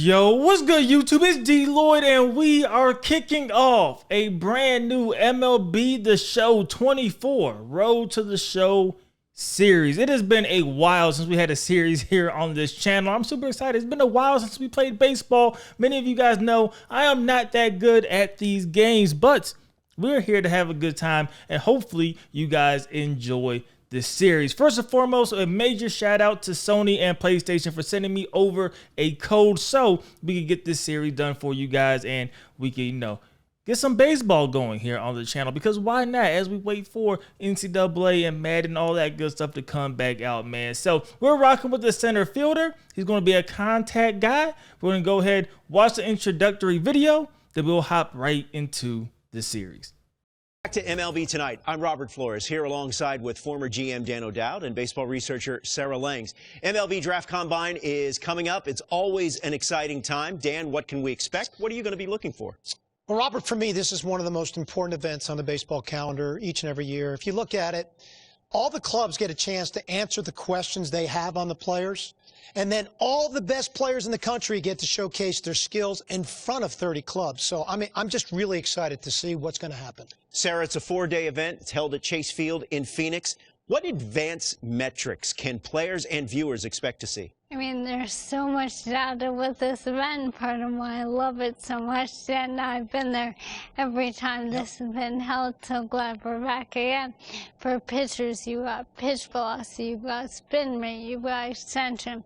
Yo, what's good, YouTube? It's DLloyd, and we are kicking off a brand new MLB The Show 24 Road to the Show series. It has been a while since we had a series here on this channel. I'm super excited. It's been a while since we played baseball. Many of you guys know I am not that good at these games, but we're here to have a good time, and hopefully you guys enjoy this series. First and foremost, a major shout out to Sony and PlayStation for sending me over a code so we can get this series done for you guys, and we can, get some baseball going here on the channel, because why not, as we wait for NCAA and Madden, all that good stuff to come back out, man. So we're rocking with the center fielder. He's going to be a contact guy. We're going to go ahead, watch the introductory video, then we'll hop right into the series. Back to MLB Tonight. I'm Robert Flores, here alongside with former GM Dan O'Dowd and baseball researcher Sarah Langs. MLB Draft Combine is coming up. It's always an exciting time. Dan, what can we expect? What are you going to be looking for? Well, Robert, for me, this is one of the most important events on the baseball calendar each and every year. If you look at it, all the clubs get a chance to answer the questions they have on the players. And then all the best players in the country get to showcase their skills in front of 30 clubs. So, I'm just really excited to see what's going to happen. Sarah, it's a 4-day event. It's held at Chase Field in Phoenix. What advanced metrics can players and viewers expect to see? There's so much data with this event. Part of why I love it so much, and I've been there every time this has been held. So glad we're back again. For pitchers, you got pitch velocity, you got spin rate, you got extension.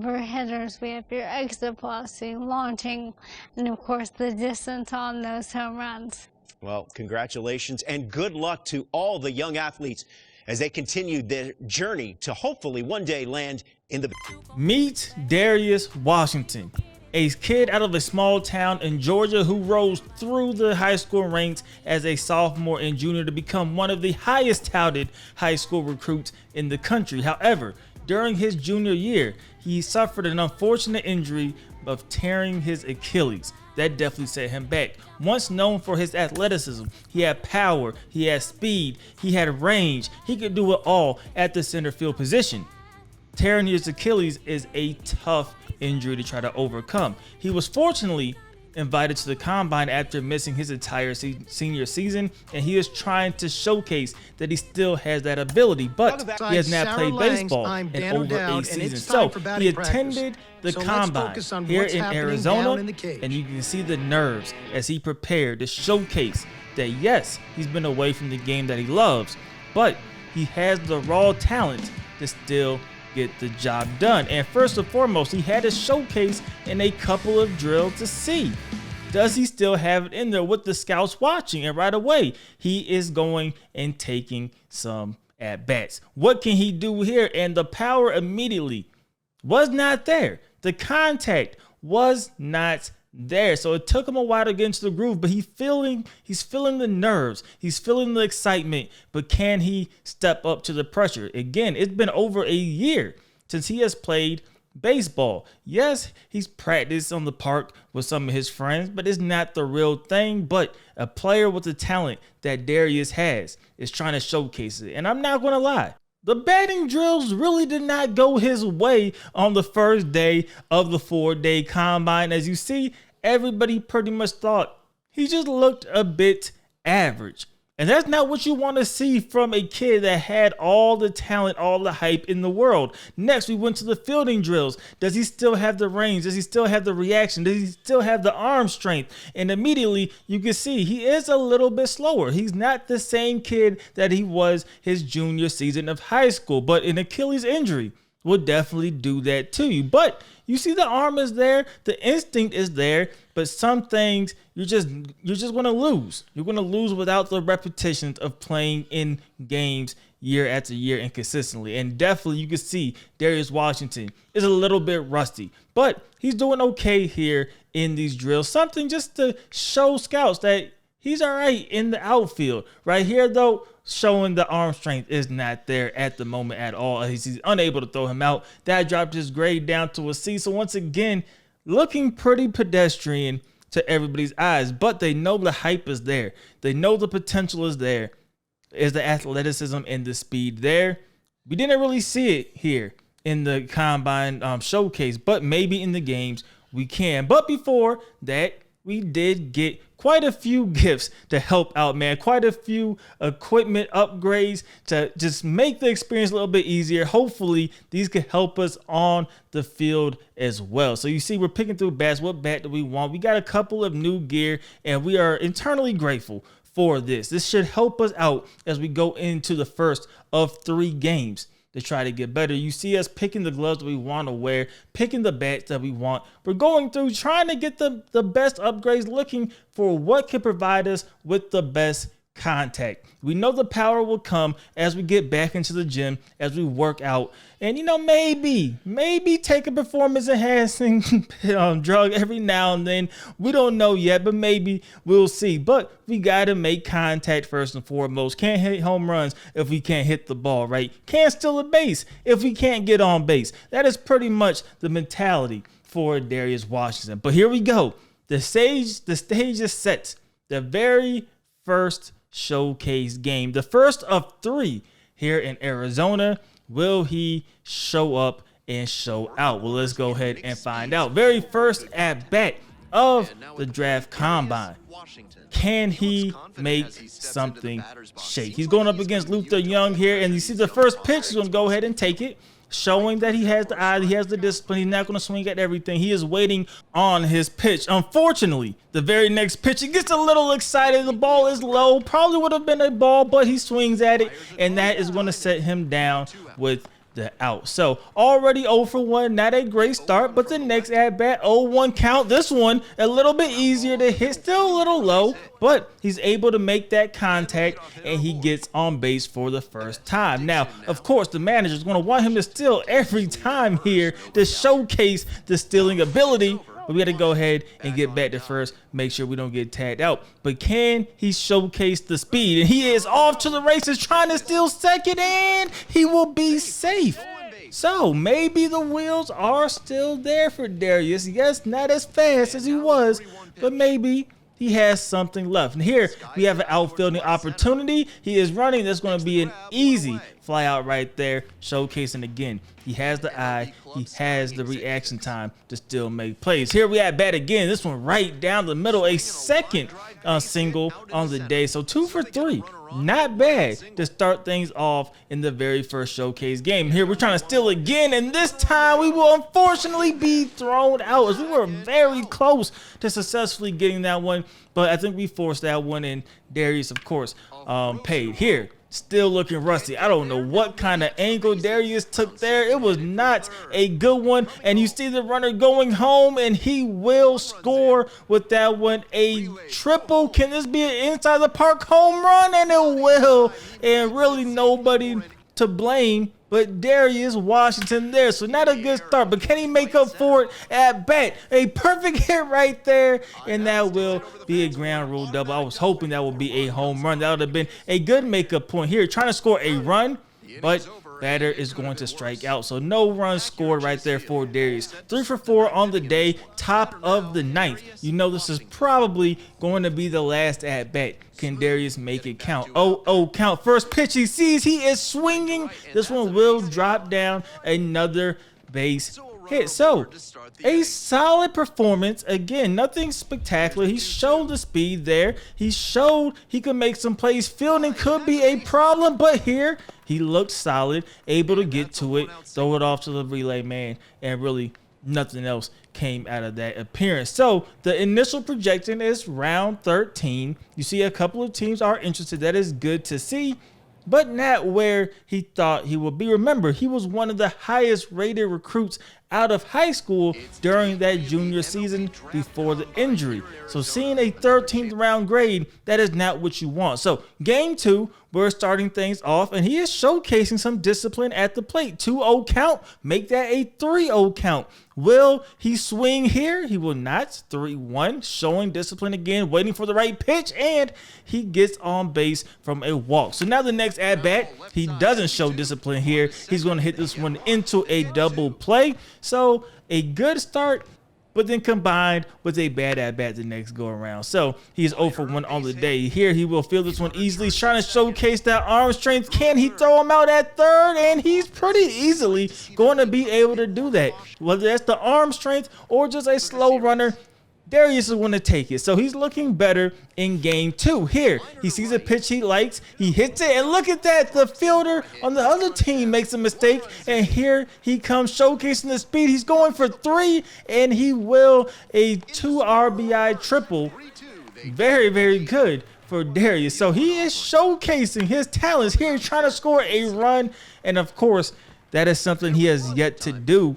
For hitters, we have your exit velocity, launching, and of course the distance on those home runs. Well, congratulations and good luck to all the young athletes as they continue their journey to hopefully one day land in the... Meet Darius Washington, a kid out of a small town in Georgia who rose through the high school ranks as a sophomore and junior to become one of the highest touted high school recruits in the country. However, during his junior year, he suffered an unfortunate injury of tearing his Achilles. That definitely set him back. Once known for his athleticism, he had power, he had speed, he had range. He could do it all at the center field position. Tearing his Achilles is a tough injury to try to overcome. He was fortunately invited to the combine after missing his entire senior season, and he is trying to showcase that he still has that ability, but he has not played baseball in over a season. So he attended the combine here in Arizona, and you can see the nerves as he prepared to showcase that yes, he's been away from the game that he loves, but he has the raw talent to still get the job done. And first and foremost, he had to showcase in a couple of drills to see, does he still have it in there with the scouts watching? And right away, he is going and taking some at bats. What can he do here? And the power immediately was not there. The contact was not there. So it took him a while to get into the groove, but he's feeling the nerves, he's feeling the excitement, but can he step up to the pressure? Again, it's been over a year since he has played baseball. Yes, he's practiced on the park with some of his friends, but it's not the real thing. But a player with the talent that Darius has is trying to showcase it. And I'm not going to lie, the batting drills really did not go his way on the first day of the 4-day combine. As you see, everybody pretty much thought he just looked a bit average. And that's not what you want to see from a kid that had all the talent, all the hype in the world. Next, we went to the fielding drills. Does he still have the range? Does he still have the reaction? Does he still have the arm strength? And immediately you can see he is a little bit slower. He's not the same kid that he was his junior season of high school, but an Achilles injury will definitely do that to you. But you see the arm is there, the instinct is there, but some things you're just going to lose. You're going to lose without the repetitions of playing in games year after year and consistently. And definitely you can see Darius Washington is a little bit rusty, but he's doing okay here in these drills. Something just to show scouts that he's all right in the outfield. Right here, though, showing the arm strength is not there at the moment at all. He's unable to throw him out. That dropped his grade down to a C. So once again, looking pretty pedestrian to everybody's eyes, but they know the hype is there. They know the potential is there. Is the athleticism and the speed there? We didn't really see it here in the combine showcase, but maybe in the games we can. But before that, we did get quite a few gifts to help out, man. Quite a few equipment upgrades to just make the experience a little bit easier. Hopefully, these could help us on the field as well. So you see, we're picking through bats. What bat do we want? We got a couple of new gear, and we are internally grateful for this. This should help us out as we go into the first of 3 games to try to get better. You see us picking the gloves that we want to wear, picking the bats that we want. We're going through trying to get the best upgrades, looking for what can provide us with the best contact. We know the power will come as we get back into the gym, as we work out, and maybe take a performance enhancing drug every now and then. We don't know yet, but maybe we'll see. But we got to make contact first and foremost. Can't hit home runs if we can't hit the ball, right? Can't steal a base if we can't get on base. That is pretty much the mentality for Darius Washington. But here we go. The stage is set. The very first showcase game, the first of 3 here in Arizona. Will he show up and show out? Well, let's go ahead and find out. Very first at bat of the draft combine. Can he make something shake? He's going up against Luther Young here, and you see the first pitch. He's going to go ahead and take it, showing that he has the eye, he has the discipline. He's not going to swing at everything. He is waiting on his pitch. Unfortunately, the very next pitch, he gets a little excited. The ball is low. Probably would have been a ball, but he swings at it, and that is going to set him down with the out. So already 0 for 1, not a great start, but the next at bat, 0-1 count. This one a little bit easier to hit, still a little low, but he's able to make that contact, and he gets on base for the first time. Now, of course, the manager is going to want him to steal every time here to showcase the stealing ability. But we got to go ahead and get back to first, make sure we don't get tagged out. But can he showcase the speed? And he is off to the races trying to steal second, and he will be safe. So maybe the wheels are still there for Darius. Yes, not as fast as he was, but maybe he has something left. And here we have an outfielding opportunity. He is running. That's going to be an easy fly out right there, showcasing again. He has the eye. He has the reaction time to still make plays. Here we at bat again. This one right down the middle. A second single on the day. So 2 for 3. Not bad to start things off in the very first showcase game. Here we're trying to steal again, and this time we will unfortunately be thrown out, as we were very close to successfully getting that one, but I think we forced that one, and Darius, of course, paid. Here, still looking rusty. I don't know what kind of angle Darius took there. It was not a good one, and you see the runner going home, and he will score with that one. A triple. Can this be an inside the park home run? And it will, and really nobody to blame but Darius Washington there. So not a good start, but can he make up for it at bat? A perfect hit right there, and that will be a ground rule double. I was hoping that would be a home run. That would have been a good makeup point here. Trying to score a run, but batter is going to strike out. So no runs scored right there for Darius. 3 for 4 on the day, top of the 9th. You know this is probably going to be the last at bat. Can Darius make it count? 0-0 count. First pitch he sees, he is swinging. This one will drop down, another base hit. So a solid performance. Again, nothing spectacular. He showed the speed there. He showed he could make some plays. Fielding could be a problem, but here he looked solid, able to get to it, throw it off to the relay man, and really nothing else came out of that appearance. So the initial projection is round 13. You see a couple of teams are interested. That is good to see, but not where he thought he would be. Remember, he was one of the highest rated recruits out of high school during that junior season before the injury. So seeing a 13th round grade, that is not what you want. So game 2, we're starting things off, and he is showcasing some discipline at the plate. 2-0 count, make that a 3-0 count. Will he swing here? He will not. 3-1, showing discipline again, waiting for the right pitch, and he gets on base from a walk. So now the next at bat, he doesn't show discipline here. He's going to hit this one into a double play. So a good start, but then combined with a bad at-bat the next go-around. So he's 0 for 1 on the day. Here he will field this one easily. He's trying to showcase that arm strength. Can he throw him out at third? And he's pretty easily going to be able to do that. Whether that's the arm strength or just a slow runner, Darius is going to take it. So he's looking better in game 2. Here, he sees a pitch he likes. He hits it. And look at that. The fielder on the other team makes a mistake. And here he comes showcasing the speed. He's going for 3. And he will a 2 RBI triple. Very, very good for Darius. So he is showcasing his talents here, trying to score a run. And, of course, that is something he has yet to do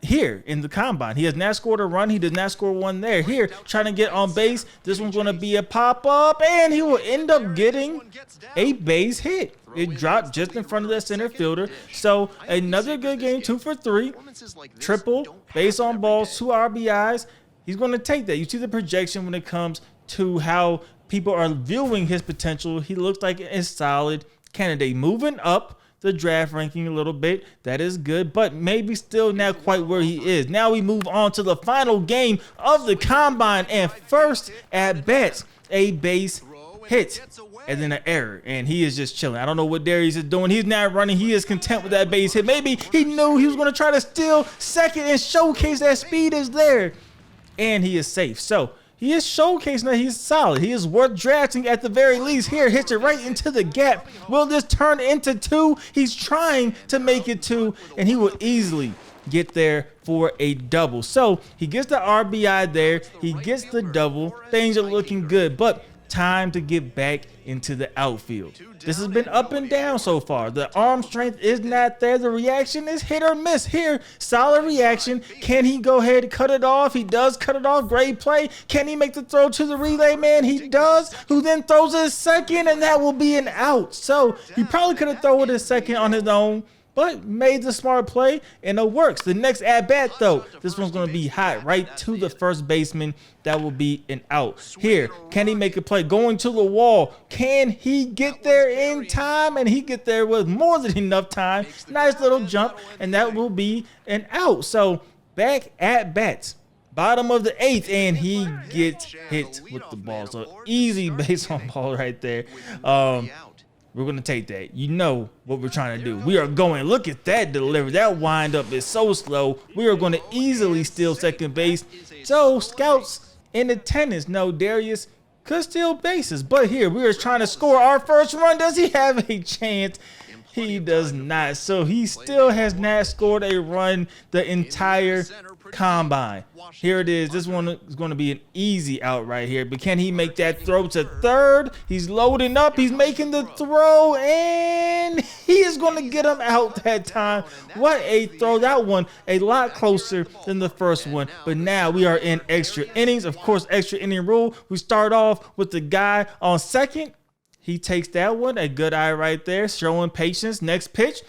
here in the combine. He has not scored a run. He did not score one there. Here, trying to get on base. This one's going to be a pop-up, and he will end up getting a base hit. It dropped just in front of the center fielder. So another good game, 2 for 3. Triple, base on balls, 2 RBIs. He's going to take that. You see the projection when it comes to how people are viewing his potential. He looks like a solid candidate. Moving up the draft ranking a little bit. That is good, but maybe still not quite where he is. Now we move on to the final game of the combine, and first at bats, a base hit and then an error, and he is just chilling. I don't know what Darius is doing. He's not running. He is content with that base hit. Maybe he knew he was going to try to steal second and showcase that speed is there, and he is safe. So he is showcasing that he's solid. He is worth drafting at the very least. Here, hits it right into the gap. Will this turn into 2? He's trying to make it 2, and he will easily get there for a double. So he gets the RBI there. He gets the double. Things are looking good, but time to get back into the outfield. This has been up and down so far. The arm strength is not there. The reaction is hit or miss. Here, solid reaction. Can he go ahead and cut it off? He does cut it off. Great play. Can he make the throw to the relay man? He does, who then throws it a second, and that will be an out. So he probably could have thrown it a second on his own, but made the smart play, and it works. The next at-bat, though, this one's going to be hot right to the first baseman. That will be an out. Here, can he make a play? Going to the wall. Can he get there in time? And he get there with more than enough time. Nice little jump, and that will be an out. So back at bats. Bottom of the 8th, and he gets hit with the ball. So easy base on ball right there. We're going to take that. You know what we're trying to do. We are going. Look at that delivery. That windup is so slow. We are going to easily steal second base. So scouts in attendance know Darius could steal bases. But here we are trying to score our first run. Does he have a chance? He does not. So he still has not scored a run the entire combine. Here it is. This one is going to be an easy out right here. But can he make that throw to third? He's loading up. He's making the throw, and he is going to get him out that time. What a throw. That one a lot closer than the first one. But now we are in extra innings. Of course, extra inning rule. We start off with the guy on second. He takes that one. A good eye right there, showing patience. Next pitch,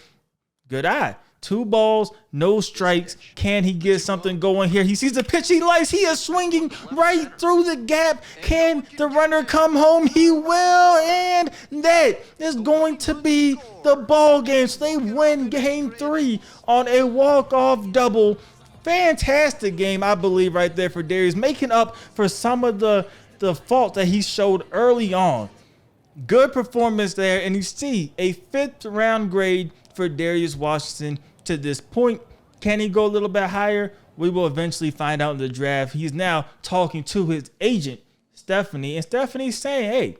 good eye. 2 balls, no strikes. Can he get something going here? He sees the pitch he likes. He is swinging right through the gap. Can the runner come home? He will, and that is going to be the ball game. So they win game 3 on a walk-off double. Fantastic game, I believe, right there for Darius, making up for some of the fault that he showed early on. Good performance there, and you see a 5th round grade for Darius Washington to this point. Can he go a little bit higher? We will eventually find out in the draft. He's now talking to his agent, Stephanie, and Stephanie's saying, hey,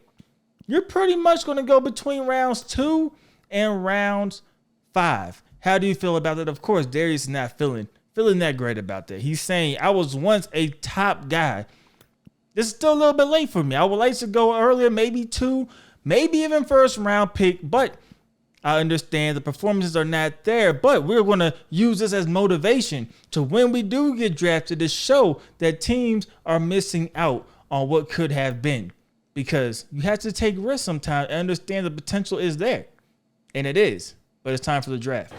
you're pretty much going to go between rounds 2 and rounds 5. How do you feel about that? Of course, Darius is not feeling that great about that. He's saying, I was once a top guy. This is still a little bit late for me. I would like to go earlier, maybe 2, maybe even first round pick, but I understand the performances are not there, but we're going to use this as motivation to when we do get drafted to show that teams are missing out on what could have been, because you have to take risks sometimes and understand the potential is there, and it is, but it's time for the draft.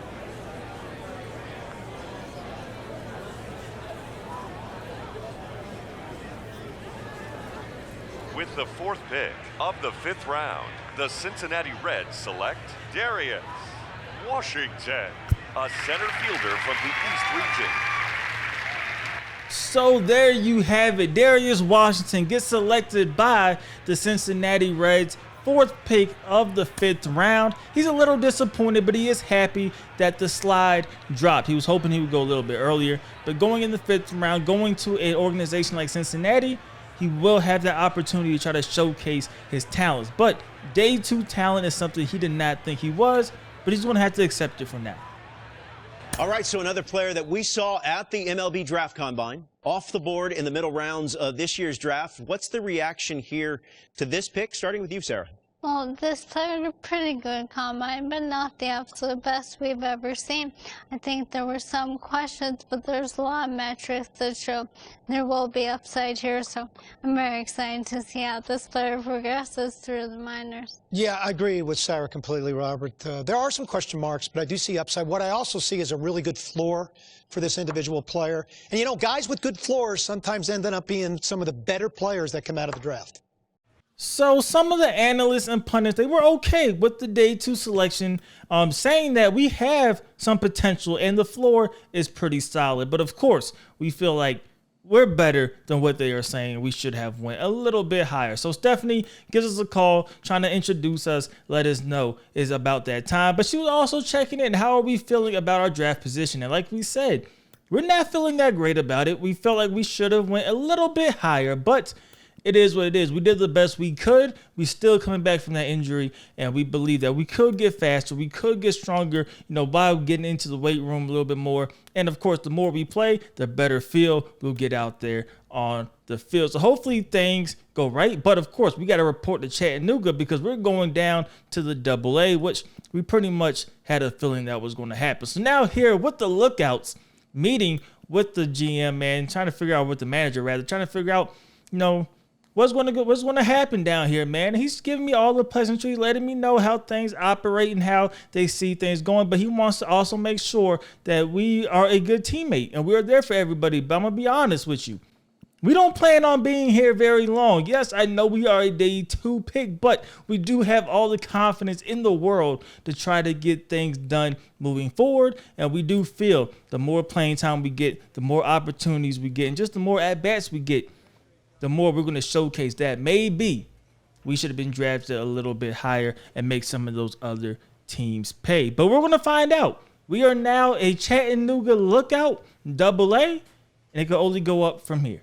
With the 4th pick of the 5th round, the Cincinnati Reds select Darius Washington, a center fielder from the East region. So there you have it. Darius Washington gets selected by the Cincinnati Reds, 4th pick of the 5th round. He's a little disappointed, but he is happy that the slide dropped. He was hoping he would go a little bit earlier, but going in the 5th round, going to an organization like Cincinnati, he will have that opportunity to try to showcase his talents. But day 2 talent is something he did not think he was, but he's going to have to accept it for now. All right, so another player that we saw at the MLB Draft Combine, off the board in the middle rounds of this year's draft. What's the reaction here to this pick? Starting with you, Sarah. Well, this player had a pretty good combine, but not the absolute best we've ever seen. I think there were some questions, but there's a lot of metrics that show there will be upside here. So I'm very excited to see how this player progresses through the minors. Yeah, I agree with Sarah completely, Robert. There are some question marks, but I do see upside. What I also see is a really good floor for this individual player. And, you know, guys with good floors sometimes end up being some of the better players that come out of the draft. So some of the analysts and pundits, they were okay with the day 2 selection, saying that we have some potential and the floor is pretty solid. But of course, we feel like we're better than what they are saying. We should have went a little bit higher. So Stephanie gives us a call, trying to introduce us, let us know it's about that time. But she was also checking in. How are we feeling about our draft position? And like we said, we're not feeling that great about it. We felt like we should have went a little bit higher, but it is what it is. We did the best we could. We still coming back from that injury, and we believe that we could get faster. We could get stronger, you know, by getting into the weight room a little bit more. And of course, the more we play, the better feel we'll get out there on the field. So hopefully things go right. But of course, we got to report to Chattanooga because we're going down to the AA, which we pretty much had a feeling that was going to happen. So now here with the lookouts, meeting with the GM, man, trying to figure out with the manager, rather, trying to figure out, you know, what's going to happen down here, man. He's giving me all the pleasantries, letting me know how things operate and how they see things going. But he wants to also make sure that we are a good teammate and we're there for everybody. But I'm going to be honest with you. We don't plan on being here very long. Yes, I know we are a day 2 pick, but we do have all the confidence in the world to try to get things done moving forward. And we do feel the more playing time we get, the more opportunities we get, and just the more at-bats we get, the more we're going to showcase that maybe we should have been drafted a little bit higher and make some of those other teams pay. But we're going to find out. We are now a Chattanooga lookout, AA, and it can only go up from here.